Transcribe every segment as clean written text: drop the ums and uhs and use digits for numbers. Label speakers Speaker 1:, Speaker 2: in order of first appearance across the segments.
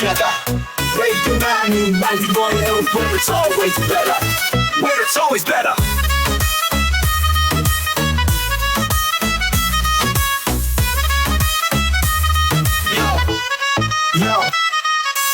Speaker 1: together. Radio Manu 91, where it's always better. Where it's always better. Yo,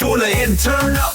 Speaker 1: Tune in, turn up,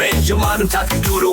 Speaker 1: Radio Manu 92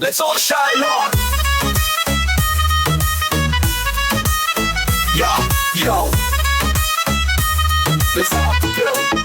Speaker 1: Let's all shine on. Yo, let's all go.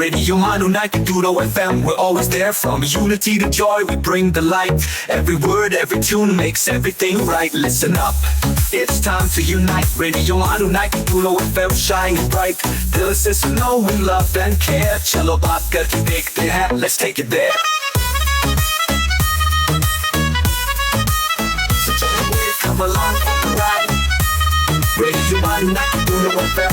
Speaker 1: Radio Manu 92 FM, we're always there. From unity to joy, we bring the light. Every word, every tune makes everything right. Listen up, it's time to unite. Radio Manu 92 FM, shining bright. Dill se suno, we love and care. Chalo baat karke dekhte hain, let's take it there. So join me, come along for the ride. Radio Manu 92 FM,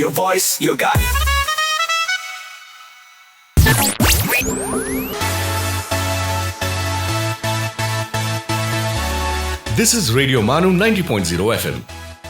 Speaker 1: Your voice, your guide.
Speaker 2: This is Radio Manu 90.0 FM.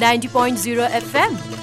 Speaker 3: 90.0 FM,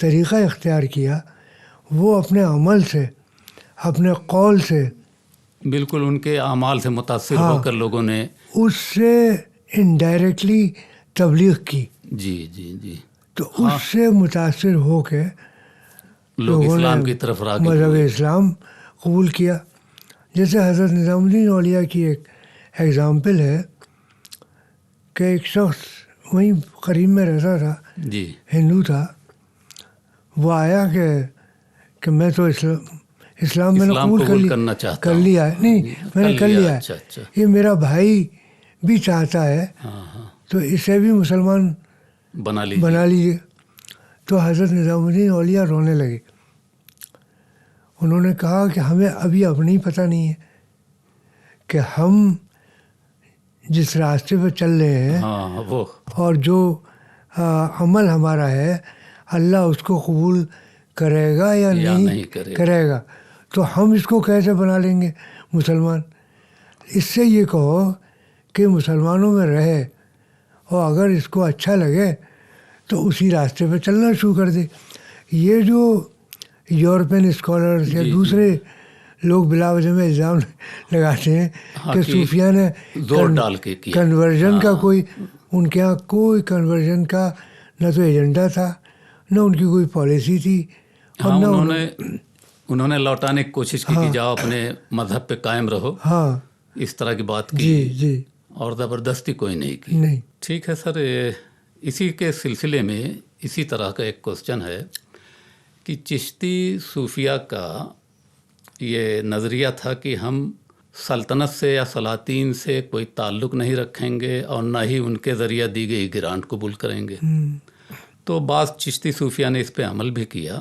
Speaker 4: طریقہ اختیار کیا وہ اپنے عمل سے، اپنے قول سے،
Speaker 5: بالکل ان کے اعمال سے متاثر ہو کر لوگوں نے
Speaker 4: اس سے انڈائریکٹلی تبلیغ کی.
Speaker 5: جی جی جی
Speaker 4: تو اس سے متاثر ہو کے
Speaker 5: لوگ اسلام کی طرف راغب
Speaker 4: مذہب
Speaker 5: ہوئے.
Speaker 4: اسلام قبول کیا. جیسے حضرت نظام الدین اولیاء کی ایک ایگزامپل ہے کہ ایک شخص وہیں قریب میں رہتا تھا،
Speaker 5: جی
Speaker 4: ہندو تھا، وہ آیا کہ میں تو اسلام میں نے قبول
Speaker 5: کرنا چاہتا
Speaker 4: کر لیا ہے. نہیں، میں نے کر لیا ہے.
Speaker 5: اچھا
Speaker 4: یہ میرا بھائی بھی چاہتا ہے،
Speaker 5: ہاں
Speaker 4: تو اسے بھی مسلمان
Speaker 5: بنا
Speaker 4: لیجیے. تو حضرت نظام الدین اولیاء رونے لگے. انہوں نے کہا کہ ہمیں ابھی اپنی پتہ نہیں ہے کہ ہم جس راستے پہ چل رہے ہیں
Speaker 5: ہاں وہ
Speaker 4: اور جو عمل ہمارا ہے اللہ اس کو قبول کرے گا یا نہیں کرے گا. تو ہم اس کو کیسے بنا لیں گے مسلمان؟ اس سے یہ کہو کہ مسلمانوں میں رہے اور اگر اس کو اچھا لگے تو اسی راستے پہ چلنا شروع کر دے. یہ جو یورپین اسکالرس یا دوسرے لوگ بلا وجہ میں الزام لگاتے ہیں کہ صوفیہ نے
Speaker 5: زور ڈال کے
Speaker 4: کنورژن کا کوئی ان کے یہاں کوئی کنورژن کا نہ تو ایجنڈا تھا، نہ ان کی کوئی پالیسی تھی، اور نہ
Speaker 5: انہوں نے لوٹانے کی کوشش کی کہ جاؤ اپنے مذہب پہ قائم رہو.
Speaker 4: ہاں
Speaker 5: اس طرح کی بات کی.
Speaker 4: جی جی
Speaker 5: اور زبردستی کوئی نہیں کی.
Speaker 4: نہیں.
Speaker 5: ٹھیک ہے سر، اسی کے سلسلے میں اسی طرح کا ایک کوسچن ہے کہ چشتی صوفیہ کا یہ نظریہ تھا کہ ہم سلطنت سے یا سلاطین سے کوئی تعلق نہیں رکھیں گے اور نہ ہی ان کے ذریعہ دی گئی گرانٹ قبول کریں گے. تو بعض چشتی صوفیہ نے اس پہ عمل بھی کیا،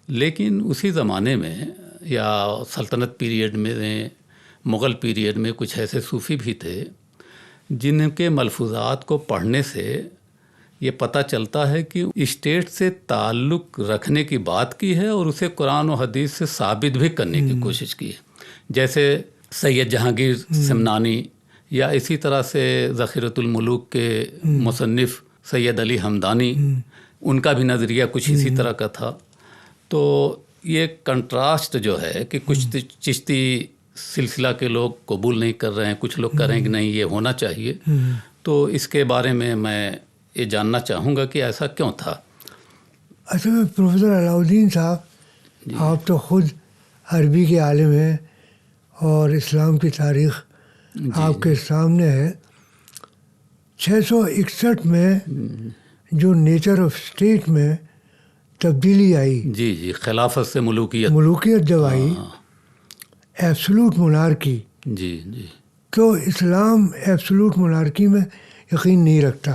Speaker 5: لیکن اسی زمانے میں یا سلطنت پیریڈ میں، مغل پیریڈ میں کچھ ایسے صوفی بھی تھے جن کے ملفوظات کو پڑھنے سے یہ پتہ چلتا ہے کہ اسٹیٹ سے تعلق رکھنے کی بات کی ہے اور اسے قرآن و حدیث سے ثابت بھی کرنے کی کوشش کی ہے. جیسے سید جہانگیر سمنانی یا اسی طرح سے ذخیرۃ الملوک کے مصنف سید علی ہمدانی، ان کا بھی نظریہ کچھ اسی طرح کا تھا. تو یہ کنٹراسٹ جو ہے کہ کچھ چشتی سلسلہ کے لوگ قبول نہیں کر رہے ہیں، کچھ لوگ کر رہے ہیں کہ نہیں یہ ہونا چاہیے. تو اس کے بارے میں یہ جاننا چاہوں گا کہ ایسا کیوں تھا.
Speaker 4: اصل میں پروفیسر علاء الدین صاحب، آپ تو خود عربی کے عالم ہیں اور اسلام کی تاریخ آپ کے سامنے ہے. 661 میں جو نیچر آف اسٹیٹ میں تبدیلی آئی،
Speaker 5: جی خلافت سے ملوکیت
Speaker 4: جب آئی، ایبسولوٹ مونارکی،
Speaker 5: جی
Speaker 4: تو اسلام ایبسولوٹ مونارکی میں یقین نہیں رکھتا.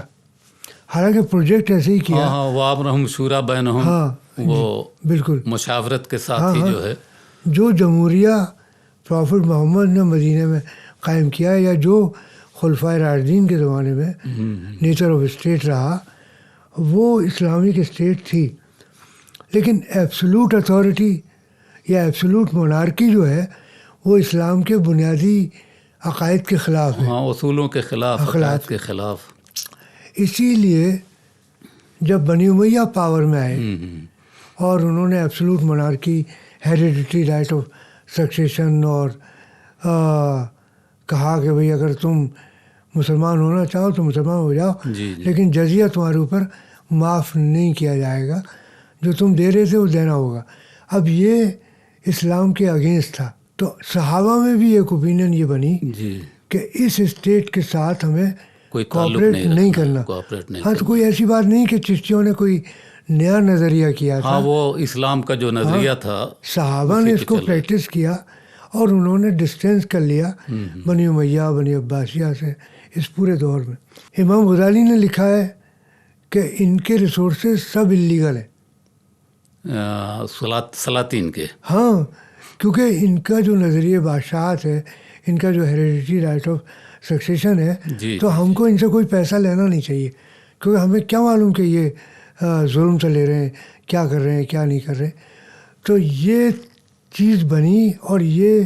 Speaker 4: حالانکہ پروجیکٹ ایسے ہی کیا،
Speaker 5: وہ امرہم شورا بینہم، وہ
Speaker 4: بالکل
Speaker 5: مشاورت کے ساتھ ہی جو ہے
Speaker 4: جو جمہوریہ پروفٹ محمد نے مدینہ میں قائم کیا یا جو خلفائے راشدین کے زمانے میں نیچر آف اسٹیٹ رہا، وہ اسلامک اسٹیٹ تھی. لیکن ایبسولوٹ اتھارٹی یا ایبسولوٹ مونارکی جو ہے وہ اسلام کے بنیادی عقائد کے خلاف ہے،
Speaker 5: اصولوں کے خلاف، عقائد کے خلاف.
Speaker 4: اسی لیے جب بنی امیہ پاور میں آئے اور انہوں نے absolute مونارکی، hereditary right of succession, اور کہا کہ بھئی اگر تم مسلمان ہونا چاہو تو مسلمان ہو جاؤ، لیکن جزیہ تمہارے اوپر معاف نہیں کیا جائے گا، جو تم دے رہے تھے وہ دینا ہوگا. اب یہ اسلام کے اگینسٹ تھا. تو صحابہ میں بھی ایک اوپینین یہ بنی کہ اس اسٹیٹ کے ساتھ ہمیں کوآپریٹ نہیں کرنا. ہاں، تو کوئی ایسی بات نہیں کہ چشتیوں نے کوئی نیا نظریہ کیا تھا.
Speaker 5: وہ اسلام کا جو نظریہ تھا
Speaker 4: صحابہ نے اس کو پریکٹس کیا اور انہوں نے ڈسٹینس کر لیا بنی امیہ، بنی عباسیہ سے اس پورے دور میں. امام غزالی نے لکھا ہے کہ ان کے ریسورسز سب انلیگل ہیں،
Speaker 5: سلاطین کے.
Speaker 4: ہاں، کیونکہ ان کا جو نظریہ بادشاہت ہے، ان کا جو ہیریڈیٹری رائٹ آف سکسیشن ہے، تو ہم کو ان سے کوئی پیسہ لینا نہیں چاہیے، کیونکہ ہمیں کیا معلوم کہ یہ ظلم سے لے رہے ہیں، کیا کر رہے ہیں، کیا نہیں کر رہے. تو یہ چیز بنی اور یہ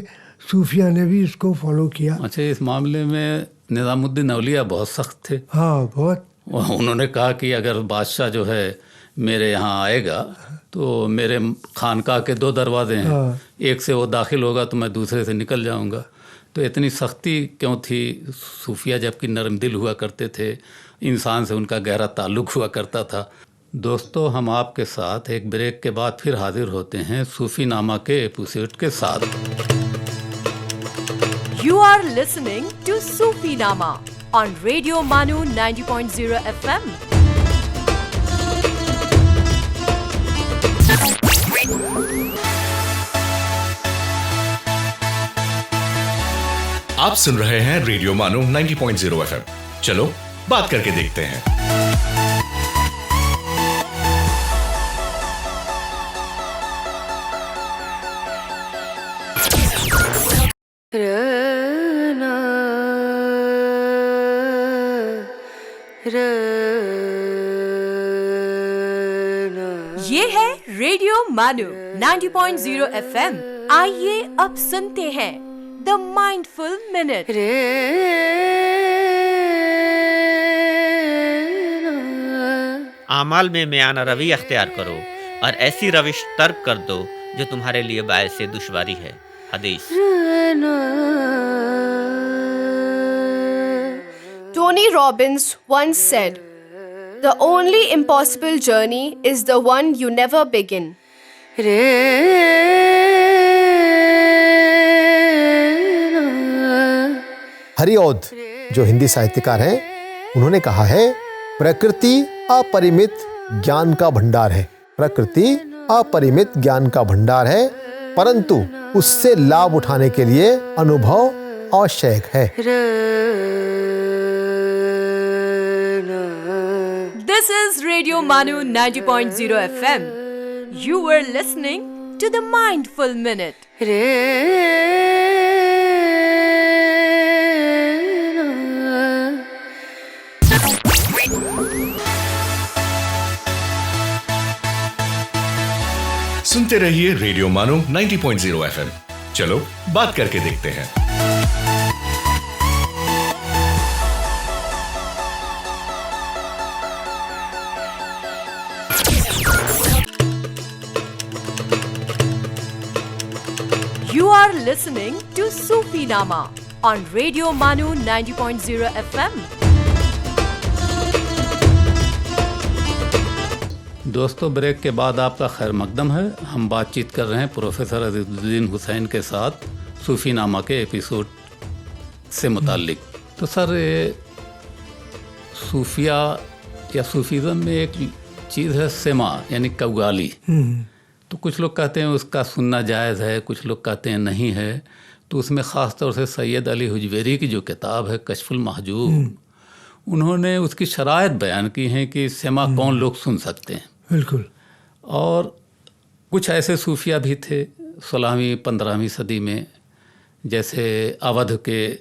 Speaker 4: صوفیہ نے بھی اس کو فالو کیا.
Speaker 5: اچھا، اس معاملے میں نظام الدین اولیاء بہت سخت تھے.
Speaker 4: ہاں، بہت.
Speaker 5: انہوں نے کہا کہ اگر بادشاہ جو ہے میرے یہاں آئے گا تو میرے خانقاہ کے 2 دروازے ہیں، ایک سے وہ داخل ہوگا تو میں دوسرے سے نکل جاؤں گا. تو اتنی سختی کیوں تھی؟ صوفیہ جبکہ نرم دل ہوا کرتے تھے، انسان سے ان کا گہرا تعلق ہوا کرتا تھا. دوستو، ہم آپ کے ساتھ ایک بریک کے بعد پھر حاضر ہوتے ہیں صوفی نامہ کے ایپیسوڈ کے ساتھ.
Speaker 3: You are listening to Sufi Nama on Radio Manu 90.0 FM.
Speaker 2: آپ سن رہے ہیں ریڈیو مانو 90.0 FM. چلو بات کر کے دیکھتے ہیں.
Speaker 3: یہ ہے ریڈیو مانو 90.0 FM. آئیے اب سنتے ہیں دا مائنڈفل منٹ.
Speaker 6: اعمال میں میانہ روی اختیار کرو اور ایسی روش ترک کر دو جو تمہارے لیے باعث دشواری ہے. حدیث.
Speaker 7: Tony Robbins once said, "The only impossible journey is the one you never begin."
Speaker 8: ہری اودھ جو ہندی ساہتیکار ہیں، انہوں نے کہا ہے پرکرتی اپریمت گیان کا بھنڈار ہے. پرکرتی اپریمت گیان کا بھنڈار ہے، پرنتو اس سے لابھ اٹھانے کے لیے انوبھو آوشیک ہے.
Speaker 3: This is Radio Manu 90.0 FM. You were listening to the Mindful Minute.
Speaker 2: سنتے رہیے ریڈیو مانو 90.0 FM. چلو بات کر کے دیکھتے ہیں.
Speaker 3: You are listening to Sufi Nama on Radio Manu 90.0 FM.
Speaker 5: دوستو، بریک کے بعد آپ کا خیر مقدم ہے. ہم بات چیت کر رہے ہیں پروفیسر عزیز الدین حسین کے ساتھ صوفی نامہ کے ایپیسوڈ سے متعلق. تو سر، صوفیہ یا صوفیزم میں ایک چیز ہے سما، یعنی قوالی. تو کچھ لوگ کہتے ہیں اس کا سننا جائز ہے، کچھ لوگ کہتے ہیں نہیں ہے. تو اس میں خاص طور سے سید علی حجویری کی جو کتاب ہے کشف المحجوب، انہوں نے اس کی شرائط بیان کی ہیں کہ سما کون لوگ سن سکتے ہیں.
Speaker 4: بالکل.
Speaker 5: اور کچھ ایسے صوفیہ بھی تھے 16ویں 15ویں صدی میں، جیسے اودھ کے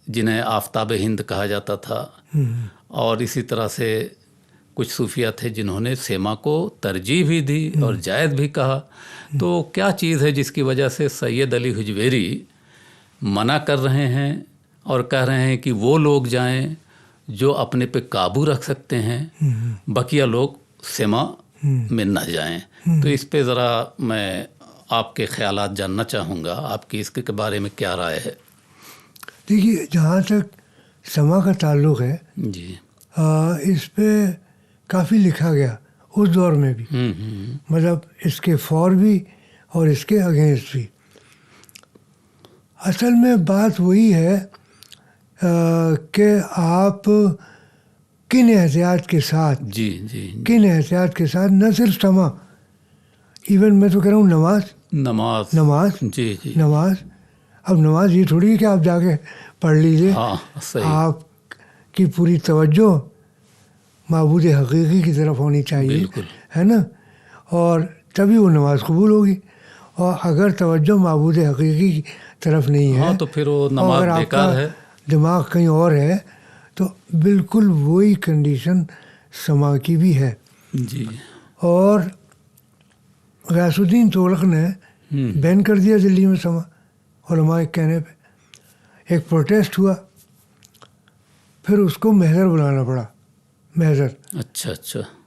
Speaker 5: جنہیں آفتاب ہند کہا جاتا تھا، اور اسی طرح سے کچھ صوفیہ تھے جنہوں نے سیما کو ترجیح بھی دی اور جائز بھی کہا. تو کیا چیز ہے جس کی وجہ سے سید علی حجویری منع کر رہے ہیں اور کہہ رہے ہیں کہ وہ لوگ جائیں جو اپنے پہ قابو رکھ سکتے ہیں، بقیہ لوگ سیما میں نہ جائیں؟ تو اس پہ ذرا میں آپ کے خیالات جاننا چاہوں گا. آپ کی اس کے بارے میں کیا رائے ہے؟
Speaker 4: دیکھیے، جہاں تک سما کا تعلق ہے،
Speaker 5: جی،
Speaker 4: اس پہ کافی لکھا گیا اس دور میں بھی، مطلب اس کے فور بھی اور اس کے اگینسٹ بھی. اصل میں بات وہی ہے کہ آپ کن احتیاط کے ساتھ،
Speaker 5: جی جی،
Speaker 4: کن احتیاط کے ساتھ، نہ صرف سما، ایون میں تو کہہ رہا ہوں نماز.
Speaker 5: جی جی،
Speaker 4: نماز. اب نماز یہ تھوڑی ہے کہ آپ جا کے پڑھ لیجیے.
Speaker 5: ہاں صحیح.
Speaker 4: آپ کی پوری توجہ معبود حقیقی کی طرف ہونی چاہیے،
Speaker 5: بالکل،
Speaker 4: ہے نا، اور تبھی وہ نماز قبول ہوگی. اور اگر توجہ معبود حقیقی کی طرف نہیں ہے،
Speaker 5: ہاں، تو پھر وہ نماز
Speaker 4: اگر آپ
Speaker 5: بیکار
Speaker 4: کا
Speaker 5: ہے.
Speaker 4: دماغ کہیں اور ہے، تو بالکل وہی کنڈیشن سما کی بھی ہے.
Speaker 5: جی.
Speaker 4: اور غیاث الدین تغلق نے بین کر دیا دلی میں سما، علماء کے کہنے پہ. ایک پروٹیسٹ ہوا، پھر اس کو محضر بلانا پڑا. محضر.
Speaker 5: اچھا.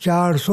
Speaker 4: 400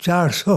Speaker 4: 400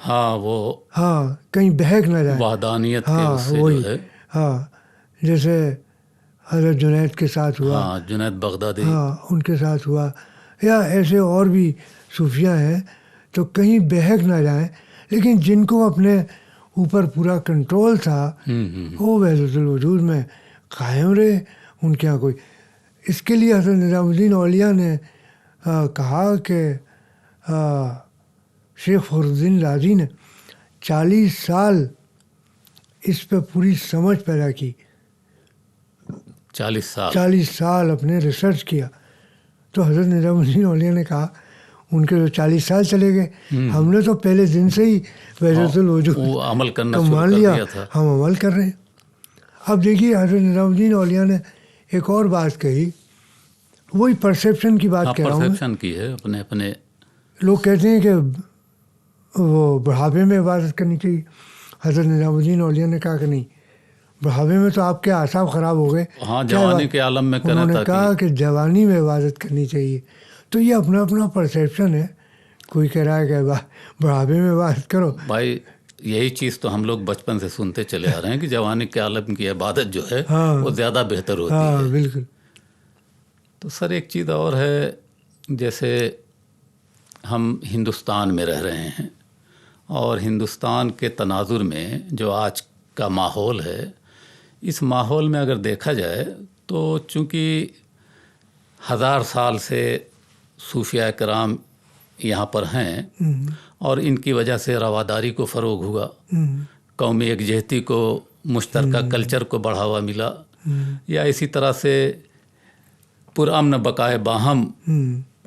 Speaker 5: ہاں وہ
Speaker 4: ہاں کہیں بہک نہ جائے.
Speaker 5: وحدانیت کے
Speaker 4: ہاں
Speaker 5: اس سے
Speaker 4: وہی.
Speaker 5: جو ہے.
Speaker 4: ہاں جیسے حضرت جنید کے ساتھ ہوا.
Speaker 5: ہاں جنید بغدادی.
Speaker 4: ہاں ان کے ساتھ ہوا، یا ایسے اور بھی صوفیہ ہیں تو کہیں بہک نہ جائیں، لیکن جن کو اپنے اوپر پورا کنٹرول تھا وہ وحدت الوجود میں قائم رہے. ان کے یہاں کوئی اس کے لیے حضرت نظام الدین اولیاء نے کہا کہ شیخ فخر الدین رازی نے 40 سال اس پہ پوری سمجھ پیدا کی. 40 سال اپنے ریسرچ کیا. تو حضرت نظام الدین اولیاء نے کہا ان کے جو 40 سال چلے گئے، ہم نے تو پہلے دن سے ہی وحدت الوجود
Speaker 5: عمل کرنا
Speaker 4: مان لیا، ہم عمل کر رہے ہیں. اب دیکھیے حضرت نظام الدین اولیاء نے ایک اور بات کہی، وہی پرسیپشن کی بات کہہ رہا ہوں.
Speaker 5: پرسیپشن کی ہے. اپنے
Speaker 4: لوگ کہتے ہیں کہ وہ بڑھاپے میں عبادت کرنی چاہیے. حضرت نظام الدین اولیاء نے کہا کہ نہیں، بڑھاپے میں تو آپ کے اعصاب خراب ہو گئے.
Speaker 5: ہاں جوانی کے عالم میں کریں.
Speaker 4: انہوں نے کہا کہ جوانی میں عبادت کرنی چاہیے. تو یہ اپنا اپنا پرسیپشن ہے. کوئی کہہ رہا ہے کہ بڑھاپے میں عبادت کرو.
Speaker 5: بھائی یہی چیز تو ہم لوگ بچپن سے سنتے چلے آ رہے ہیں کہ جوانی کے عالم کی عبادت جو ہے وہ زیادہ بہتر ہوتی ہے.
Speaker 4: ہاں بالکل.
Speaker 5: تو سر ایک چیز اور ہے، جیسے ہم ہندوستان میں رہ رہے ہیں اور ہندوستان کے تناظر میں جو آج کا ماحول ہے، اس ماحول میں اگر دیکھا جائے تو چونکہ 1000 سال سے صوفیاء کرام یہاں پر ہیں اور ان کی وجہ سے رواداری کو فروغ ہوا، قومی یکجہتی کو، مشترکہ کلچر کو بڑھاوا ملا، یا اسی طرح سے پرامن بقائے باہم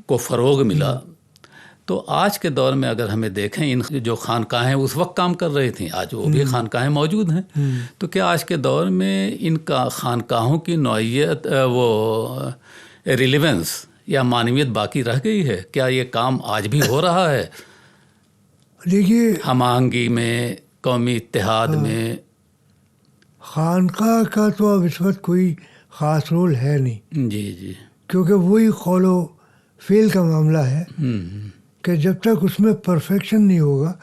Speaker 5: کو فروغ ملا. تو آج کے دور میں اگر ہمیں دیکھیں، ان جو خانقاہیں اس وقت کام کر رہی تھیں، آج وہ بھی خانقاہیں موجود ہیں. تو کیا آج کے دور میں ان کا خانقاہوں کی نوعیت، وہ ریلیونس یا معنویت باقی رہ گئی ہے؟ کیا یہ کام آج بھی ہو رہا ہے؟
Speaker 4: دیکھیے
Speaker 5: ہم آہنگی میں، قومی اتحاد میں.
Speaker 4: خانقاہ کا تو اب اس وقت کوئی خاص رول ہے نہیں.
Speaker 5: جی
Speaker 4: کیونکہ وہی قول و فعل کا معاملہ ہے کہ جب تک اس میں پرفیکشن نہیں ہوگا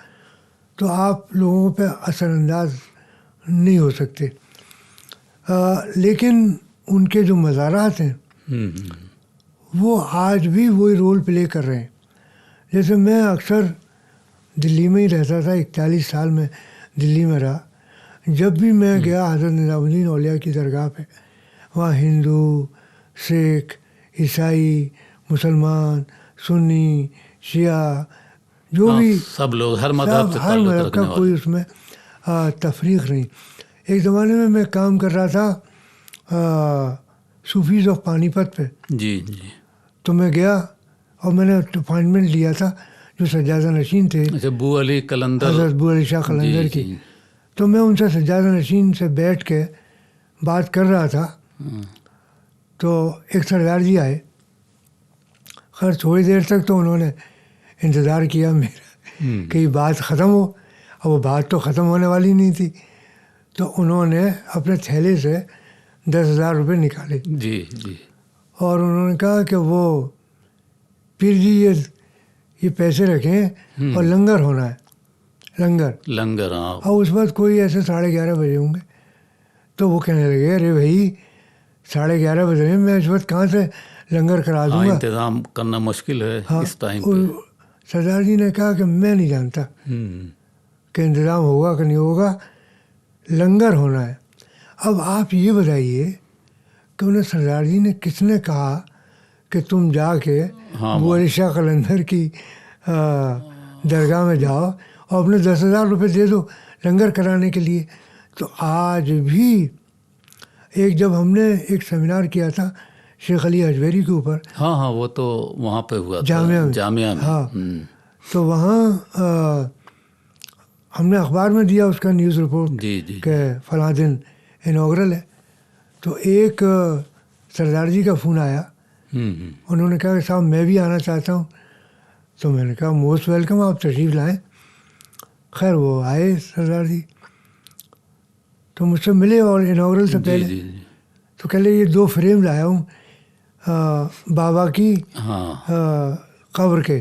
Speaker 4: تو آپ لوگوں پہ اثر انداز نہیں ہو سکتے. لیکن ان کے جو مزارات ہیں وہ آج بھی وہی رول پلے کر رہے ہیں. جیسے میں اکثر دلی میں ہی رہتا تھا، 41 سال میں دلی میں رہا. جب بھی میں گیا حضرت نظام الدین اولیاء کی درگاہ پہ، وہاں ہندو، سکھ، عیسائی، مسلمان، سنی، شیعہ، جو بھی
Speaker 5: سب لوگ ہر مذہب سے تعلق رکھنے والے،
Speaker 4: کوئی اس میں تفریق نہیں. ایک زمانے میں میں کام کر رہا تھا صوفیز آف پانی پت پہ.
Speaker 5: جی
Speaker 4: تو میں گیا اور میں نے اپائنٹمنٹ لیا تھا جو سجادہ نشین تھے،
Speaker 5: بو علی قلندر،
Speaker 4: حضرت بو علی شاہ قلندر کی. تو میں ان سے سجادہ نشین سے بیٹھ کے بات کر رہا تھا تو ایک سردار جی آئے. خیر تھوڑی دیر تک تو انہوں نے انتظار کیا میرا کہ یہ بات ختم ہو. اب وہ بات تو ختم ہونے والی نہیں تھی. تو انہوں نے اپنے تھیلے سے 10,000 روپے نکالے.
Speaker 5: جی
Speaker 4: اور انہوں نے کہا کہ وہ پھر جی یہ پیسے رکھیں اور لنگر ہونا ہے. لنگر اور اس وقت کوئی ایسے 11:30 بجے ہوں گے. تو وہ کہنے لگے ارے بھائی 11:30 بجے میں اس وقت کہاں سے لنگر کرا دوں گا،
Speaker 5: انتظام کرنا مشکل ہے اس ٹائم پہ.
Speaker 4: سردار جی نے کہا کہ میں نہیں جانتا کہ انتظام ہوگا کہ نہیں ہوگا، لنگر ہونا ہے. اب آپ یہ بتائیے کہ انہیں سردار جی نے کس نے کہا کہ تم جا کے بو علی شاہ قلندر کی درگاہ میں جاؤ اور اپنے 10,000 روپے دے دو لنگر کرانے کے لیے. تو آج بھی جب ہم نے ایک سیمینار کیا تھا شیخ علی اجمیری کے اوپر،
Speaker 5: ہاں وہ تو وہاں پہ ہوا جامعہ میں.
Speaker 4: ہاں تو وہاں ہم نے اخبار میں دیا اس کا نیوز رپورٹ کہ فلاں دن انوگرل ہے. تو ایک سردار جی کا فون آیا، انہوں نے کہا کہ صاحب میں بھی آنا چاہتا ہوں. تو میں نے کہا موسٹ ویلکم، آپ تشریف لائیں. خیر وہ آئے سردار جی تو مجھ سے ملے اور انوگرل سے پہلے تو کہہ لے یہ 2 فریم لایا ہوں بابا کی قبر کے،